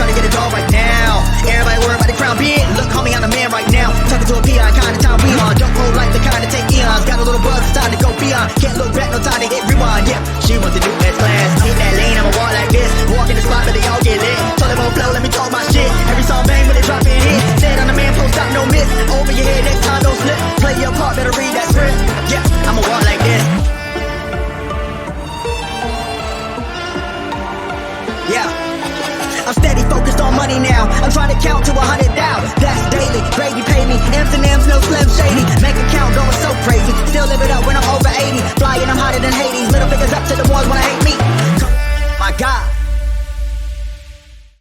trying to get it all right now. Everybody worried about the crown big. Look, homie, I'm the man right now. Talking to a peon, kind of time we on. Don't roll like the kind of take eons. Got a little buzz, it's time to go beyond. Can't look back, no time to hit rewind. Yeah, she wants to do S-class. Hit that lane, I'ma walk like this. Walk in the spot, but they all get lit. Told them on flow, let me talk my shit. Every song bang when they drop in hit. Said on the man, post up, no miss. Over your head, next time don't slip. Play your part, better read that script. Yeah, I'ma walk like this. Yeah, I'm steady focused on money now. I'm trying to count to 100,000. That's daily. Brady pay me. M's and M's, no Slim Shady. Make account going so crazy. Still live it up when I'm over 80. Flying, I'm hotter than Hades. Middle fingers up to the ones when I hate me. My God.